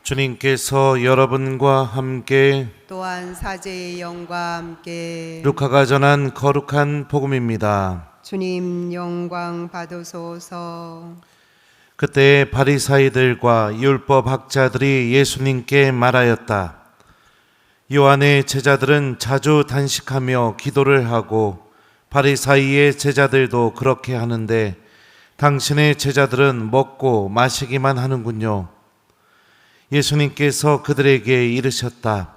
주님께서 여러분과 함께 또한 사제의 영과 함께 루카가 전한 거룩한 복음입니다. 주님 영광 받으소서. 그때 바리사이들과 율법 학자들이 예수님께 말하였다. 요한의 제자들은 자주 단식하며 기도를 하고 바리사이의 제자들도 그렇게 하는데 당신의 제자들은 먹고 마시기만 하는군요. 예수님께서 그들에게 이르셨다.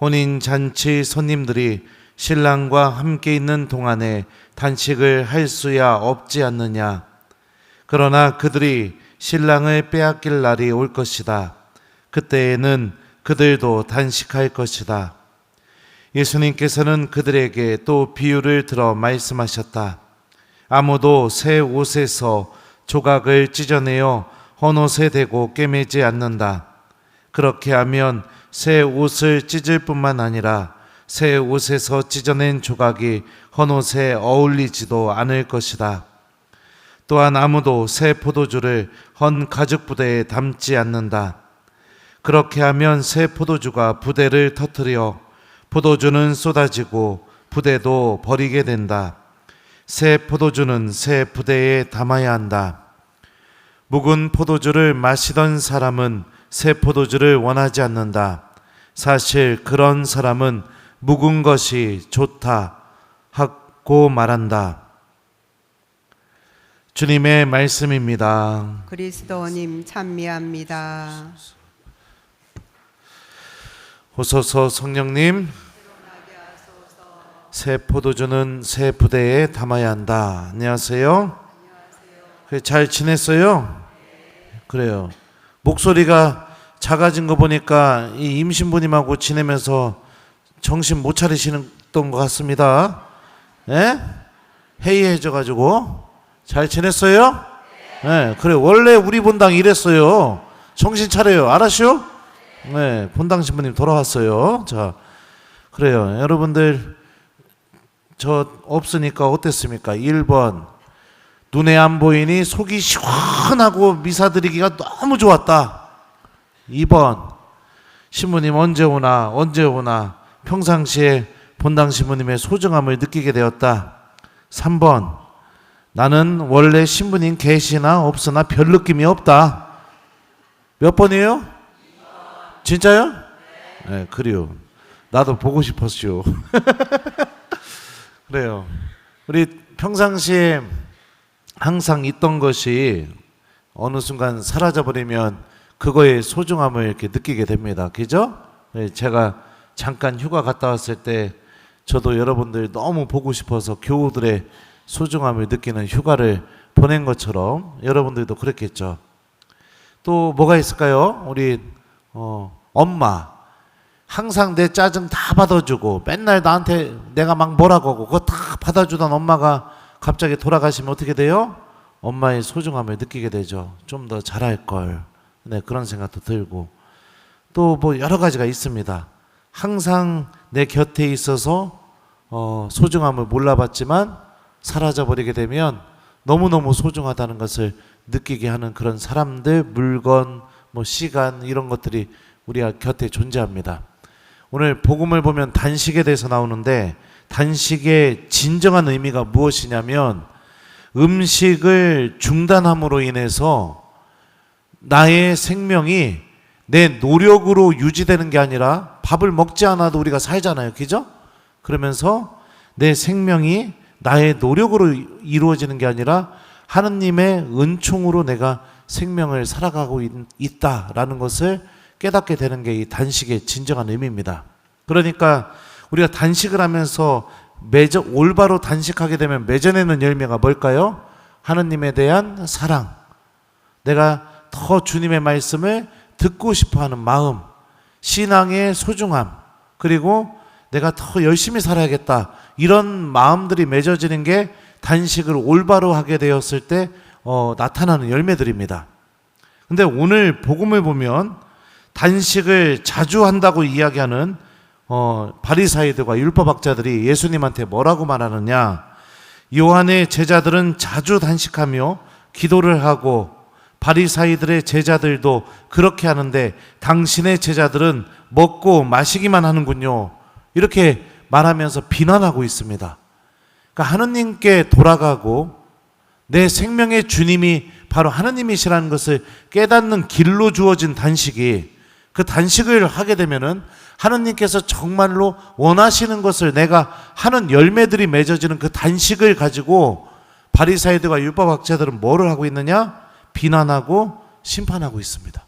혼인잔치 손님들이 신랑과 함께 있는 동안에 단식을 할 수야 없지 않느냐. 그러나 그들이 신랑을 빼앗길 날이 올 것이다. 그때에는 그들도 단식할 것이다. 예수님께서는 그들에게 또 비유를 들어 말씀하셨다. 아무도 새 옷에서 조각을 찢어내어 헌옷에 대고 꿰매지 않는다. 그렇게 하면 새 옷을 찢을 뿐만 아니라 새 옷에서 찢어낸 조각이 헌옷에 어울리지도 않을 것이다. 또한 아무도 새 포도주를 헌 가죽 부대에 담지 않는다. 그렇게 하면 새 포도주가 부대를 터뜨려 포도주는 쏟아지고 부대도 버리게 된다. 새 포도주는 새 부대에 담아야 한다. 묵은 포도주를 마시던 사람은 새 포도주를 원하지 않는다. 사실 그런 사람은 묵은 것이 좋다 하고 말한다. 주님의 말씀입니다. 그리스도님 찬미합니다. 오소서 성령님, 새 포도주는 새 부대에 담아야 한다. 안녕하세요. 잘 지냈어요? 그래요. 목소리가 작아진 거 보니까 이 임신부님하고 지내면서 정신 못 차리시던 것 같습니다. 예? 해이해져가지고 잘 지냈어요? 네, 그래. 원래 우리 본당 이랬어요. 정신 차려요. 알았죠? 네, 본당 신부님 돌아왔어요. 자, 그래요. 여러분들 저 없으니까 어땠습니까? 1번 눈에 안 보이니 속이 시원하고 미사 드리기가 너무 좋았다. 2번 신부님 언제 오나 평상시에 본당 신부님의 소중함을 느끼게 되었다. 3번 나는 원래 신부님 계시나 없으나 별 느낌이 없다. 몇 번이에요? 진짜요? 네, 그래요. 나도 보고 싶었죠. 그래요. 우리 평상시에 항상 있던 것이 어느 순간 사라져버리면 그거의 소중함을 이렇게 느끼게 됩니다. 그죠? 제가 잠깐 휴가 갔다 왔을 때 저도 여러분들 너무 보고 싶어서 교우들의 소중함을 느끼는 휴가를 보낸 것처럼 여러분들도 그랬겠죠. 또 뭐가 있을까요? 우리 엄마 항상 내 짜증 다 받아주고 맨날 나한테 내가 막 뭐라고 하고 그거 다 받아주던 엄마가 갑자기 돌아가시면 어떻게 돼요? 엄마의 소중함을 느끼게 되죠. 좀 더 잘할 걸. 네, 그런 생각도 들고 또 뭐 여러 가지가 있습니다. 항상 내 곁에 있어서 소중함을 몰라봤지만 사라져버리게 되면 너무너무 소중하다는 것을 느끼게 하는 그런 사람들, 물건, 뭐 시간 이런 것들이 우리 곁에 존재합니다. 오늘 복음을 보면 단식에 대해서 나오는데 단식의 진정한 의미가 무엇이냐면 음식을 중단함으로 인해서 나의 생명이 내 노력으로 유지되는 게 아니라 밥을 먹지 않아도 우리가 살잖아요. 그죠? 그러면서 내 생명이 나의 노력으로 이루어지는 게 아니라 하느님의 은총으로 내가 생명을 살아가고 있다라는 것을 깨닫게 되는 게 이 단식의 진정한 의미입니다. 그러니까 우리가 단식을 하면서 올바로 단식하게 되면 맺어내는 열매가 뭘까요? 하느님에 대한 사랑, 내가 더 주님의 말씀을 듣고 싶어하는 마음, 신앙의 소중함, 그리고 내가 더 열심히 살아야겠다 이런 마음들이 맺어지는 게 단식을 올바로 하게 되었을 때 나타나는 열매들입니다. 근데 오늘 복음을 보면 단식을 자주 한다고 이야기하는 바리사이들과 율법학자들이 예수님한테 뭐라고 말하느냐? 요한의 제자들은 자주 단식하며 기도를 하고 바리사이들의 제자들도 그렇게 하는데 당신의 제자들은 먹고 마시기만 하는군요. 이렇게 말하면서 비난하고 있습니다. 그러니까 하느님께 돌아가고 내 생명의 주님이 바로 하느님이시라는 것을 깨닫는 길로 주어진 단식이, 그 단식을 하게 되면은 하느님께서 정말로 원하시는 것을 내가 하는 열매들이 맺어지는 그 단식을 가지고 바리사이들과 율법학자들은 뭐를 하고 있느냐? 비난하고 심판하고 있습니다.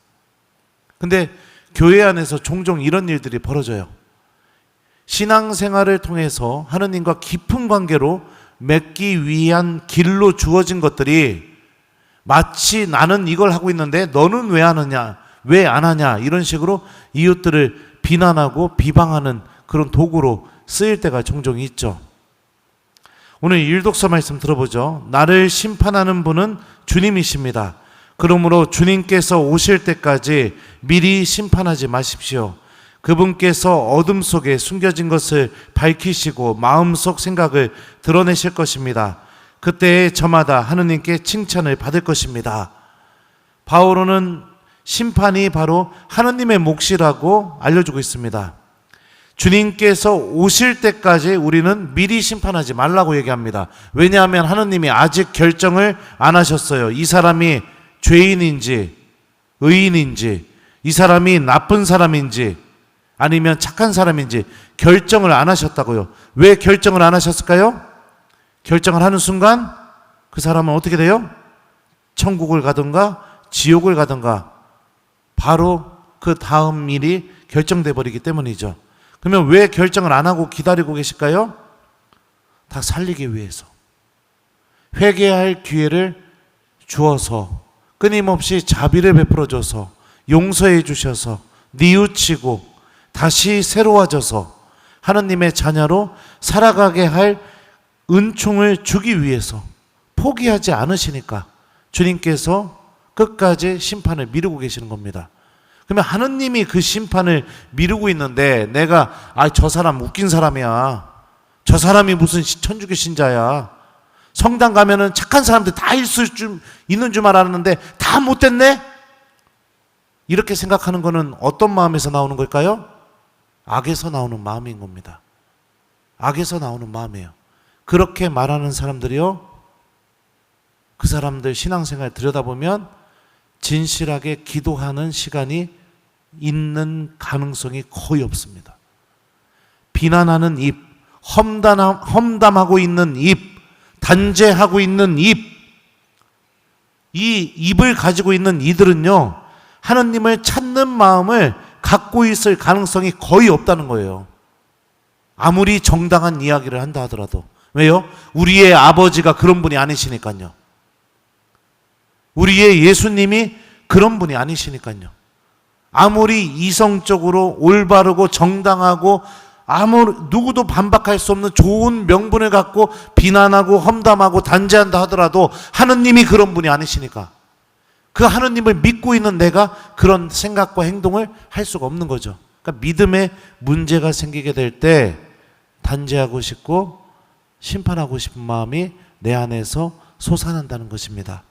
근데 교회 안에서 종종 이런 일들이 벌어져요. 신앙생활을 통해서 하느님과 깊은 관계로 맺기 위한 길로 주어진 것들이 마치 나는 이걸 하고 있는데 너는 왜 하느냐, 왜 안 하냐, 이런 식으로 이웃들을 비난하고 비방하는 그런 도구로 쓰일 때가 종종 있죠. 오늘 일독서 말씀 들어보죠. 나를 심판하는 분은 주님이십니다. 그러므로 주님께서 오실 때까지 미리 심판하지 마십시오. 그분께서 어둠 속에 숨겨진 것을 밝히시고 마음속 생각을 드러내실 것입니다. 그때에 저마다 하느님께 칭찬을 받을 것입니다. 바오로는 심판이 바로 하느님의 몫이라고 알려주고 있습니다. 주님께서 오실 때까지 우리는 미리 심판하지 말라고 얘기합니다. 왜냐하면 하느님이 아직 결정을 안 하셨어요. 이 사람이 죄인인지 의인인지, 이 사람이 나쁜 사람인지 아니면 착한 사람인지 결정을 안 하셨다고요. 왜 결정을 안 하셨을까요? 결정을 하는 순간 그 사람은 어떻게 돼요? 천국을 가든가 지옥을 가든가 바로 그 다음 일이 결정돼 버리기 때문이죠. 그러면 왜 결정을 안 하고 기다리고 계실까요? 다 살리기 위해서. 회개할 기회를 주어서 끊임없이 자비를 베풀어 줘서 용서해 주셔서 뉘우치고 다시 새로워져서 하느님의 자녀로 살아가게 할 은총을 주기 위해서 포기하지 않으시니까 주님께서 끝까지 심판을 미루고 계시는 겁니다. 그러면 하느님이 그 심판을 미루고 있는데 내가 저 사람 웃긴 사람이야, 저 사람이 무슨 천주교 신자야, 성당 가면은 착한 사람들 다 있는 줄 알았는데 다 못됐네? 이렇게 생각하는 것은 어떤 마음에서 나오는 걸까요? 악에서 나오는 마음인 겁니다. 악에서 나오는 마음이에요. 그렇게 말하는 사람들이요, 그 사람들 신앙생활 들여다보면 진실하게 기도하는 시간이 있는 가능성이 거의 없습니다. 비난하는 입, 험담하고 있는 입, 단죄하고 있는 입, 이 입을 가지고 있는 이들은요, 하느님을 찾는 마음을 갖고 있을 가능성이 거의 없다는 거예요. 아무리 정당한 이야기를 한다 하더라도. 왜요? 우리의 아버지가 그런 분이 아니시니까요. 우리의 예수님이 그런 분이 아니시니까요. 아무리 이성적으로 올바르고 정당하고 누구도 반박할 수 없는 좋은 명분을 갖고 비난하고 험담하고 단죄한다 하더라도 하느님이 그런 분이 아니시니까 그 하느님을 믿고 있는 내가 그런 생각과 행동을 할 수가 없는 거죠. 그러니까 믿음에 문제가 생기게 될 때 단죄하고 싶고 심판하고 싶은 마음이 내 안에서 솟아난다는 것입니다.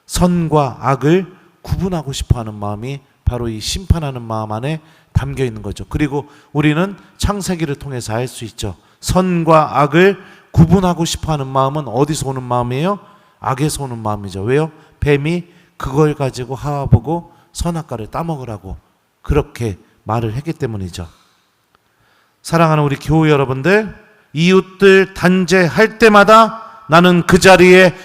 선과 악을 구분하고 싶어하는 마음이 바로 이 심판하는 마음 안에 담겨 있는 거죠. 그리고 우리는 창세기를 통해서 알 수 있죠. 선과 악을 구분하고 싶어하는 마음은 어디서 오는 마음이에요? 악에서 오는 마음이죠. 왜요? 뱀이 그걸 가지고 하와 보고 선악과를 따먹으라고 그렇게 말을 했기 때문이죠. 사랑하는 우리 교우 여러분들, 이웃들 단죄할 때마다 나는 그 자리에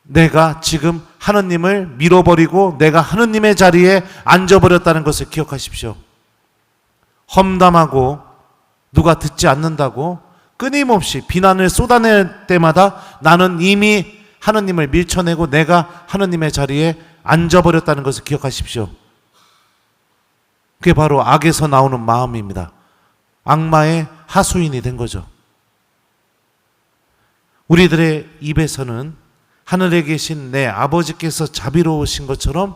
내가 지금 하느님을 밀어버리고 내가 하느님의 자리에 앉아버렸다는 것을 기억하십시오. 험담하고 누가 듣지 않는다고 끊임없이 비난을 쏟아낼 때마다 나는 이미 하느님을 밀쳐내고 내가 하느님의 자리에 앉아버렸다는 것을 기억하십시오. 그게 바로 악에서 나오는 마음입니다. 악마의 하수인이 된 거죠. 우리들의 입에서는 하늘에 계신 내 아버지께서 자비로우신 것처럼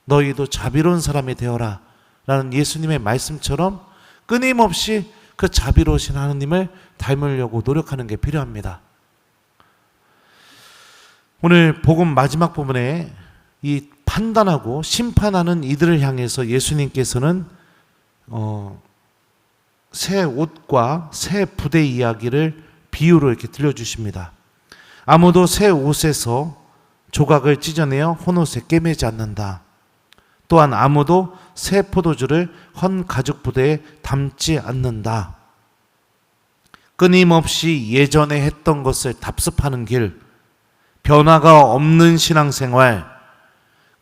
너희도 자비로운 사람이 되어라 라는 예수님의 말씀처럼 끊임없이 그 자비로우신 하느님을 닮으려고 노력하는 게 필요합니다. 오늘 복음 마지막 부분에 이 판단하고 심판하는 이들을 향해서 예수님께서는 새 옷과 새 부대 이야기를 비유로 이렇게 들려주십니다. 아무도 새 옷에서 조각을 찢어내어 헌옷에 꿰매지 않는다. 또한 아무도 새 포도주를 헌 가죽 부대에 담지 않는다. 끊임없이 예전에 했던 것을 답습하는 길, 변화가 없는 신앙생활,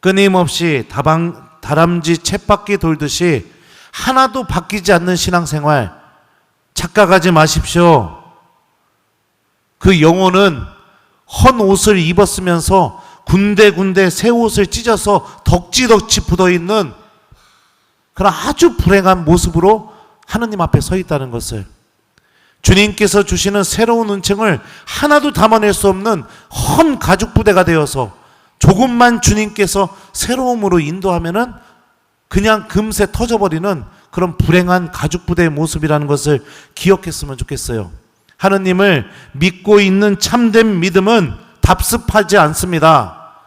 끊임없이 다람쥐 쳇바퀴 돌듯이 하나도 바뀌지 않는 신앙생활, 착각하지 마십시오. 그 영혼은 헌 옷을 입었으면서 군데군데 새 옷을 찢어서 덕지덕지 붙어있는 그런 아주 불행한 모습으로 하느님 앞에 서 있다는 것을, 주님께서 주시는 새로운 은총을 하나도 담아낼 수 없는 헌 가죽 부대가 되어서 조금만 주님께서 새로움으로 인도하면은 그냥 금세 터져버리는 그런 불행한 가죽 부대의 모습이라는 것을 기억했으면 좋겠어요. 하느님을 믿고 있는 참된 믿음은 답습하지 않습니다.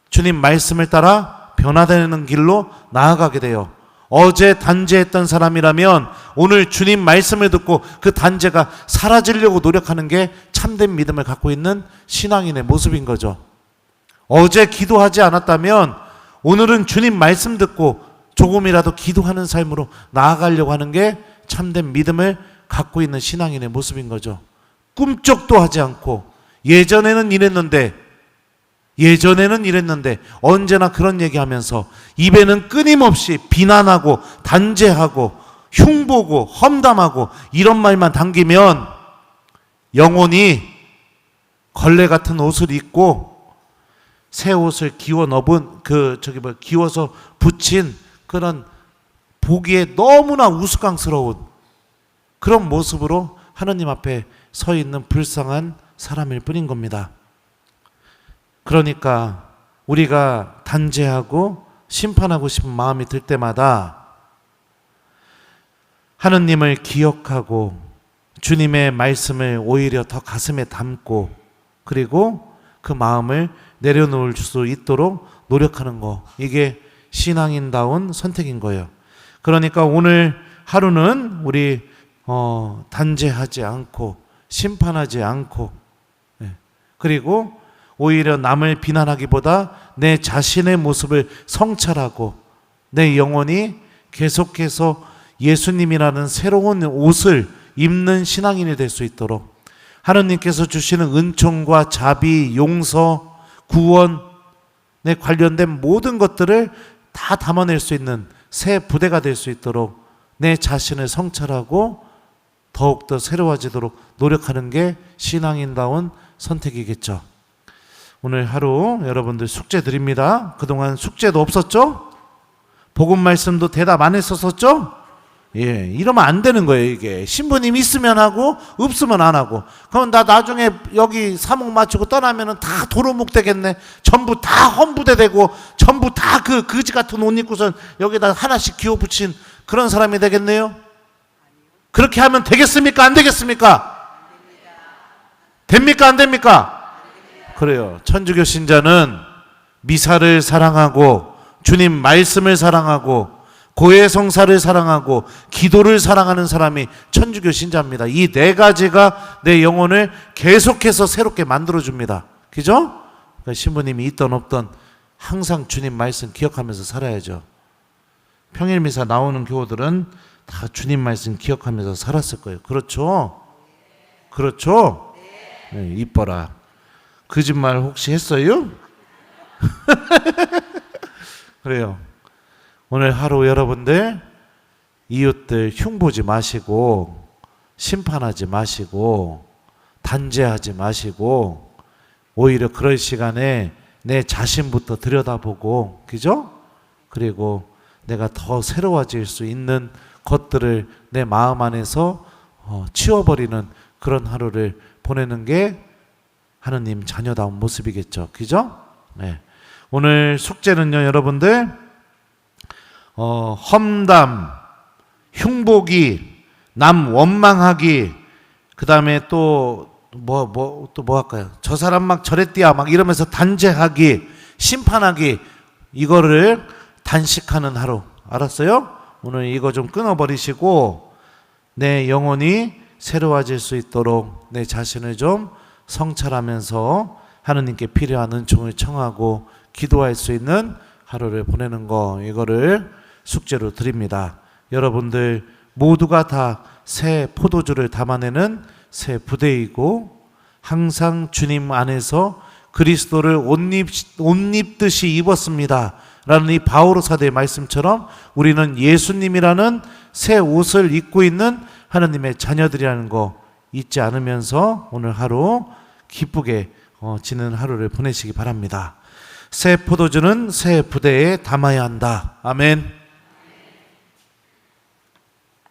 주님 말씀을 따라 변화되는 길로 나아가게 돼요. 어제 단죄했던 사람이라면 오늘 주님 말씀을 듣고 그 단죄가 사라지려고 노력하는 게 참된 믿음을 갖고 있는 신앙인의 모습인 거죠. 어제 기도하지 않았다면 오늘은 주님 말씀 듣고 조금이라도 기도하는 삶으로 나아가려고 하는 게 참된 믿음을 갖고 있는 신앙인의 모습인 거죠. 꿈쩍도 하지 않고 예전에는 이랬는데 언제나 그런 얘기하면서 입에는 끊임없이 비난하고 단죄하고 흉보고 험담하고 이런 말만 당기면 영혼이 걸레 같은 옷을 입고 새 옷을 기워 넣은 기워서 붙인 그런 보기에 너무나 우스꽝스러운 그런 모습으로 하느님 앞에 서 있는 불쌍한 사람일 뿐인 겁니다. 그러니까 우리가 단죄하고 심판하고 싶은 마음이 들 때마다 하느님을 기억하고 주님의 말씀을 오히려 더 가슴에 담고 그리고 그 마음을 내려놓을 수 있도록 노력하는 거, 이게 신앙인다운 선택인 거예요. 그러니까 오늘 하루는 우리 단죄하지 않고 심판하지 않고 그리고 오히려 남을 비난하기보다 내 자신의 모습을 성찰하고 내 영혼이 계속해서 예수님이라는 새로운 옷을 입는 신앙인이 될 수 있도록 하느님께서 주시는 은총과 자비, 용서, 구원에 관련된 모든 것들을 다 담아낼 수 있는 새 부대가 될 수 있도록 내 자신을 성찰하고 더욱더 새로워지도록 노력하는 게 신앙인다운 선택이겠죠. 오늘 하루 여러분들 숙제 드립니다. 그동안 숙제도 없었죠? 복음 말씀도 대답 안 했었었죠? 예, 이러면 안 되는 거예요. 이게 신부님 있으면 하고 없으면 안 하고, 그럼 나 나중에 여기 사목 마치고 떠나면은 다 도루묵 되겠네. 전부 다 헌부대 되고 전부 다 그 거지 같은 옷 입고선 여기다 하나씩 기호 붙인 그런 사람이 되겠네요. 그렇게 하면 되겠습니까? 안 되겠습니까? 됩니까? 안 됩니까? 그래요. 천주교 신자는 미사를 사랑하고 주님 말씀을 사랑하고 고해성사를 사랑하고 기도를 사랑하는 사람이 천주교 신자입니다. 이 네 가지가 내 영혼을 계속해서 새롭게 만들어줍니다. 그죠? 그러니까 신부님이 있던 없던 항상 주님 말씀 기억하면서 살아야죠. 평일미사 나오는 교우들은 다 주님 말씀 기억하면서 살았을 거예요. 그렇죠? 그렇죠? 네, 이뻐라. 거짓말 혹시 했어요? 그래요. 오늘 하루 여러분들 이웃들 흉보지 마시고 심판하지 마시고 단죄하지 마시고 오히려 그럴 시간에 내 자신부터 들여다보고, 그죠? 그리고 내가 더 새로워질 수 있는 것들을 내 마음 안에서 치워버리는 그런 하루를 보내는 게 하느님 자녀다운 모습이겠죠. 그죠? 네. 오늘 숙제는요, 여러분들 험담, 흉보기, 남 원망하기, 그 다음에 또 또 뭐 할까요? 저 사람 막 저랬디야 막 이러면서 단죄하기, 심판하기, 이거를 단식하는 하루. 알았어요? 오늘 이거 좀 끊어버리시고 내 영혼이 새로워질 수 있도록 내 자신을 좀 성찰하면서 하느님께 필요한 은총을 청하고 기도할 수 있는 하루를 보내는 거, 이거를 숙제로 드립니다. 여러분들 모두가 다 새 포도주를 담아내는 새 부대이고 항상 주님 안에서 그리스도를 옷 입듯이 입었습니다 라는 이 바오로 사도의 말씀처럼 우리는 예수님이라는 새 옷을 입고 있는 하나님의 자녀들이라는 거 잊지 않으면서 오늘 하루 기쁘게 지는 하루를 보내시기 바랍니다. 새 포도주는 새 부대에 담아야 한다. 아멘.